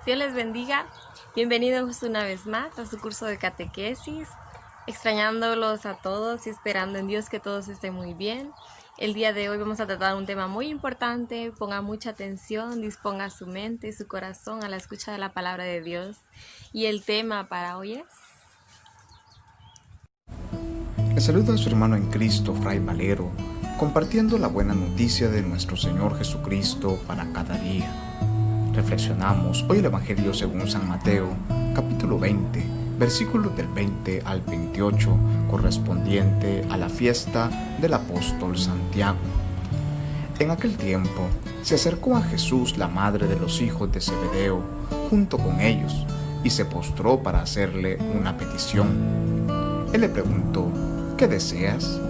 Dios les bendiga. Bienvenidos una vez más a su curso de catequesis. Extrañándolos a todos y esperando en Dios que todos estén muy bien. El día de hoy vamos a tratar un tema muy importante. Ponga mucha atención, disponga su mente y su corazón a la escucha de la palabra de Dios. Y el tema para hoy es... Le saluda a su hermano en Cristo, Fray Valero, compartiendo la buena noticia de nuestro Señor Jesucristo para cada día. Reflexionamos hoy el Evangelio según San Mateo, capítulo 20, versículos del 20 al 28, correspondiente a la fiesta del apóstol Santiago. En aquel tiempo se acercó a Jesús la madre de los hijos de Zebedeo, junto con ellos, y se postró para hacerle una petición. Él le preguntó: ¿qué deseas?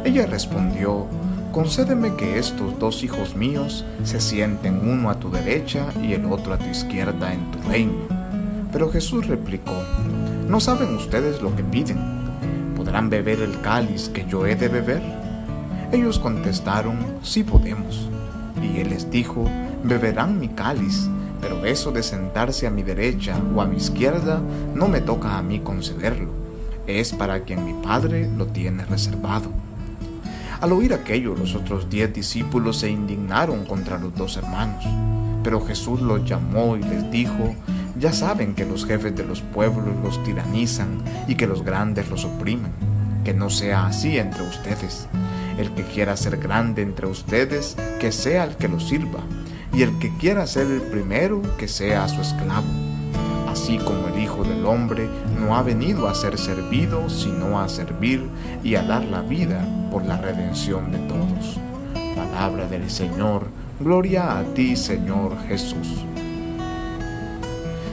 Ella respondió: concédeme que estos dos hijos míos se sienten uno a tu derecha y el otro a tu izquierda en tu reino. Pero Jesús replicó: ¿no saben ustedes lo que piden? ¿Podrán beber el cáliz que yo he de beber? Ellos contestaron: sí podemos. Y él les dijo: beberán mi cáliz, pero eso de sentarse a mi derecha o a mi izquierda no me toca a mí concederlo. Es para quien mi Padre lo tiene reservado. Al oír aquello, los otros 10 discípulos se indignaron contra los dos hermanos. Pero Jesús los llamó y les dijo: ya saben que los jefes de los pueblos los tiranizan y que los grandes los oprimen. Que no sea así entre ustedes. El que quiera ser grande entre ustedes, que sea el que los sirva, y el que quiera ser el primero, que sea su esclavo. Así como el Hijo del Hombre no ha venido a ser servido, sino a servir y a dar la vida por la redención de todos. Palabra del Señor. Gloria a ti, Señor Jesús.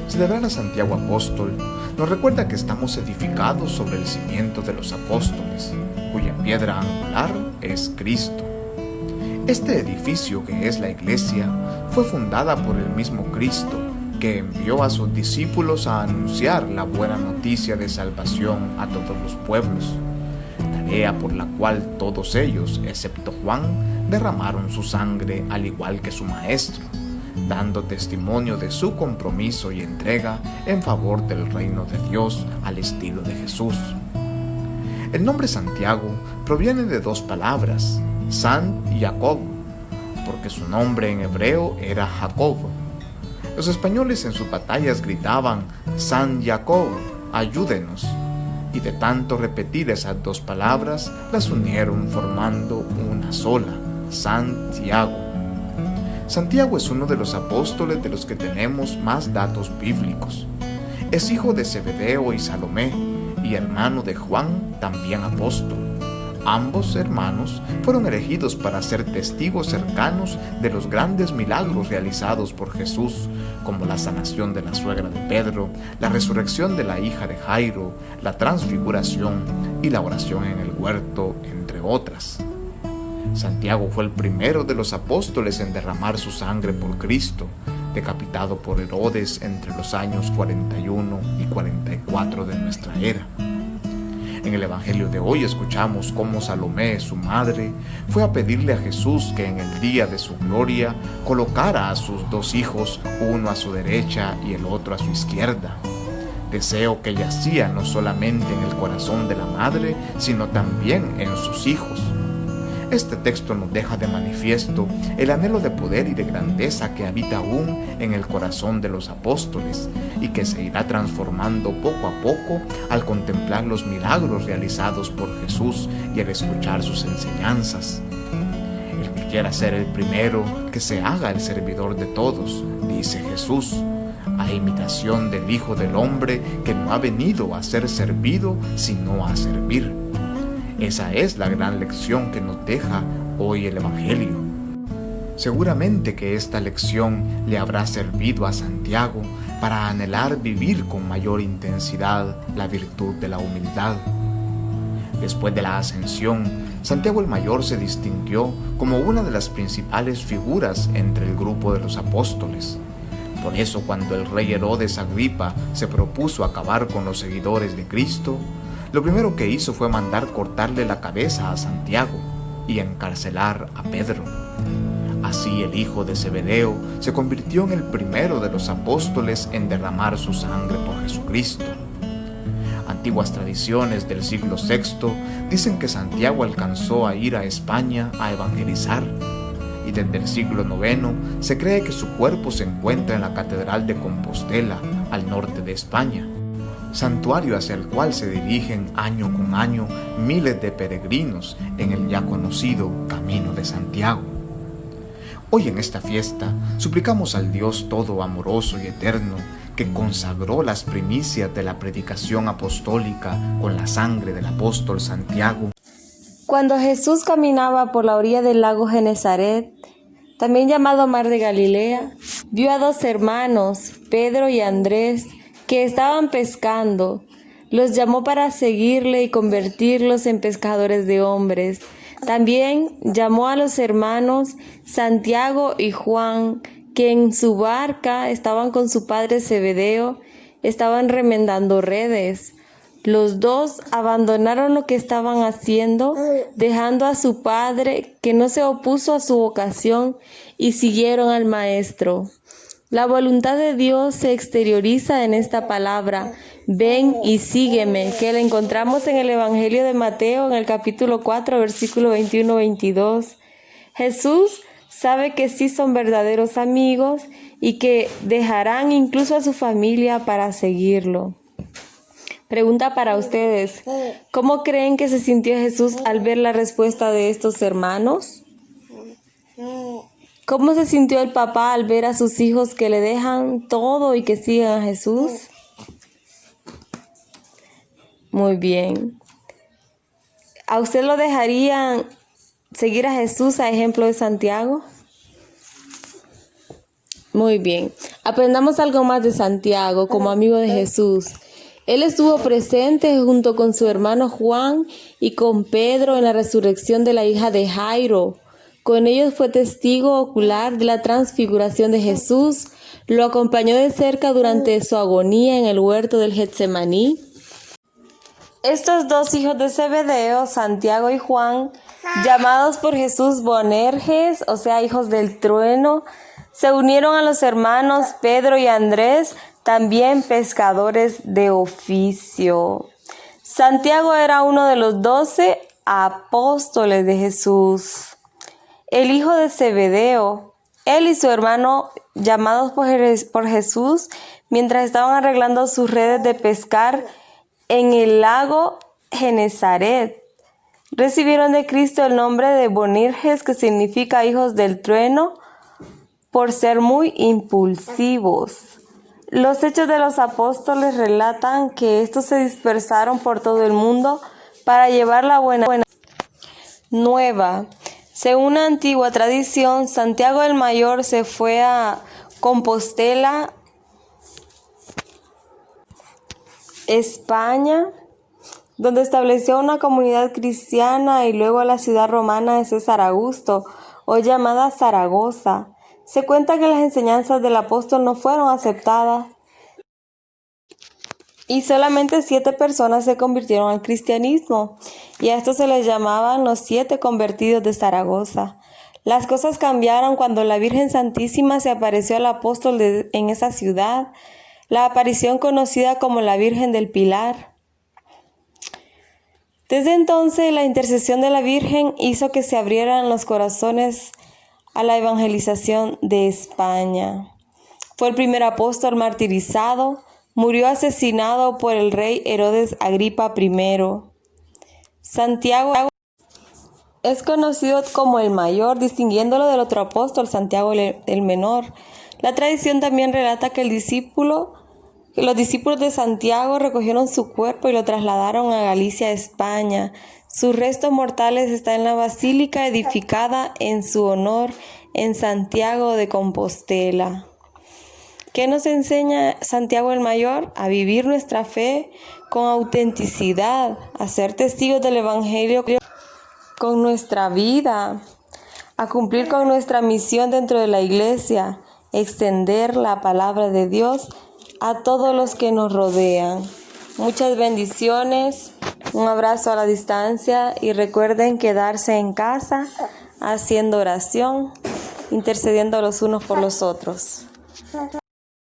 Celebrar a Santiago Apóstol nos recuerda que estamos edificados sobre el cimiento de los apóstoles, cuya piedra angular es Cristo. Este edificio, que es la Iglesia, fue fundada por el mismo Cristo, que envió a sus discípulos a anunciar la buena noticia de salvación a todos los pueblos, tarea por la cual todos ellos, excepto Juan, derramaron su sangre al igual que su maestro, dando testimonio de su compromiso y entrega en favor del reino de Dios al estilo de Jesús. El nombre Santiago proviene de dos palabras, San y Jacob, porque su nombre en hebreo era Jacob. Los españoles en sus batallas gritaban: San Jacob, ayúdenos, y de tanto repetir esas dos palabras, las unieron formando una sola, Santiago. Santiago es uno de los apóstoles de los que tenemos más datos bíblicos. Es hijo de Zebedeo y Salomé, y hermano de Juan, también apóstol. Ambos hermanos fueron elegidos para ser testigos cercanos de los grandes milagros realizados por Jesús, como la sanación de la suegra de Pedro, la resurrección de la hija de Jairo, la transfiguración y la oración en el huerto, entre otras. Santiago fue el primero de los apóstoles en derramar su sangre por Cristo, decapitado por Herodes entre los años 41 y 44 de nuestra era. En el Evangelio de hoy escuchamos cómo Salomé, su madre, fue a pedirle a Jesús que en el día de su gloria colocara a sus dos hijos, uno a su derecha y el otro a su izquierda. Deseo que yacía no solamente en el corazón de la madre, sino también en sus hijos. Este texto nos deja de manifiesto el anhelo de poder y de grandeza que habita aún en el corazón de los apóstoles y que se irá transformando poco a poco al contemplar los milagros realizados por Jesús y al escuchar sus enseñanzas. El que quiera ser el primero, que se haga el servidor de todos, dice Jesús, a imitación del Hijo del Hombre, que no ha venido a ser servido, sino a servir. Esa es la gran lección que nos deja hoy el Evangelio. Seguramente que esta lección le habrá servido a Santiago para anhelar vivir con mayor intensidad la virtud de la humildad. Después de la ascensión, Santiago el Mayor se distinguió como una de las principales figuras entre el grupo de los apóstoles. Por eso, cuando el rey Herodes Agripa se propuso acabar con los seguidores de Cristo, lo primero que hizo fue mandar cortarle la cabeza a Santiago y encarcelar a Pedro. Así el hijo de Zebedeo se convirtió en el primero de los apóstoles en derramar su sangre por Jesucristo. Antiguas tradiciones del siglo VI dicen que Santiago alcanzó a ir a España a evangelizar, y desde el siglo IX se cree que su cuerpo se encuentra en la Catedral de Compostela, al norte de España, santuario hacia el cual se dirigen año con año miles de peregrinos en el ya conocido Camino de Santiago. Hoy en esta fiesta suplicamos al Dios todo amoroso y eterno, que consagró las primicias de la predicación apostólica con la sangre del apóstol Santiago. Cuando Jesús caminaba por la orilla del lago Genesaret, también llamado Mar de Galilea, vio a dos hermanos, Pedro y Andrés, que estaban pescando. Los llamó para seguirle y convertirlos en pescadores de hombres. También llamó a los hermanos Santiago y Juan, que en su barca estaban con su padre Zebedeo, estaban remendando redes. Los dos abandonaron lo que estaban haciendo, dejando a su padre, que no se opuso a su vocación, y siguieron al Maestro. La voluntad de Dios se exterioriza en esta palabra: ven y sígueme, que la encontramos en el Evangelio de Mateo, en el capítulo 4, versículo 21-22. Jesús sabe que sí son verdaderos amigos y que dejarán incluso a su familia para seguirlo. Pregunta para ustedes: ¿cómo creen que se sintió Jesús al ver la respuesta de estos hermanos? ¿Cómo se sintió el papá al ver a sus hijos que le dejan todo y que siguen a Jesús? Muy bien. ¿A usted lo dejarían seguir a Jesús a ejemplo de Santiago? Muy bien. Aprendamos algo más de Santiago como amigo de Jesús. Él estuvo presente junto con su hermano Juan y con Pedro en la resurrección de la hija de Jairo. Con ellos fue testigo ocular de la transfiguración de Jesús. Lo acompañó de cerca durante su agonía en el huerto del Getsemaní. Estos dos hijos de Zebedeo, Santiago y Juan, llamados por Jesús Boanerges, o sea, hijos del trueno, se unieron a los hermanos Pedro y Andrés, también pescadores de oficio. Santiago era uno de los 12 apóstoles de Jesús. El hijo de Zebedeo, él y su hermano, llamados por Jesús, mientras estaban arreglando sus redes de pescar en el lago Genesaret, recibieron de Cristo el nombre de Boanerges, que significa hijos del trueno, por ser muy impulsivos. Los Hechos de los Apóstoles relatan que estos se dispersaron por todo el mundo para llevar la buena nueva. Según una antigua tradición, Santiago el Mayor se fue a Compostela, España, donde estableció una comunidad cristiana, y luego a la ciudad romana de César Augusto, hoy llamada Zaragoza. Se cuenta que las enseñanzas del apóstol no fueron aceptadas y solamente 7 personas se convirtieron al cristianismo, y a estos se les llamaban los 7 convertidos de Zaragoza. Las cosas cambiaron cuando la Virgen Santísima se apareció al apóstol en esa ciudad, la aparición conocida como la Virgen del Pilar. Desde entonces, la intercesión de la Virgen hizo que se abrieran los corazones a la evangelización de España. Fue el primer apóstol martirizado, murió asesinado por el rey Herodes Agripa I. Santiago es conocido como el mayor, distinguiéndolo del otro apóstol, Santiago el menor. La tradición también relata que los discípulos de Santiago recogieron su cuerpo y lo trasladaron a Galicia, España. Sus restos mortales están en la basílica edificada en su honor en Santiago de Compostela. ¿Qué nos enseña Santiago el Mayor? A vivir nuestra fe con autenticidad, a ser testigos del Evangelio con nuestra vida, a cumplir con nuestra misión dentro de la iglesia, extender la palabra de Dios a todos los que nos rodean. Muchas bendiciones, un abrazo a la distancia, y recuerden quedarse en casa haciendo oración intercediendo los unos por los otros.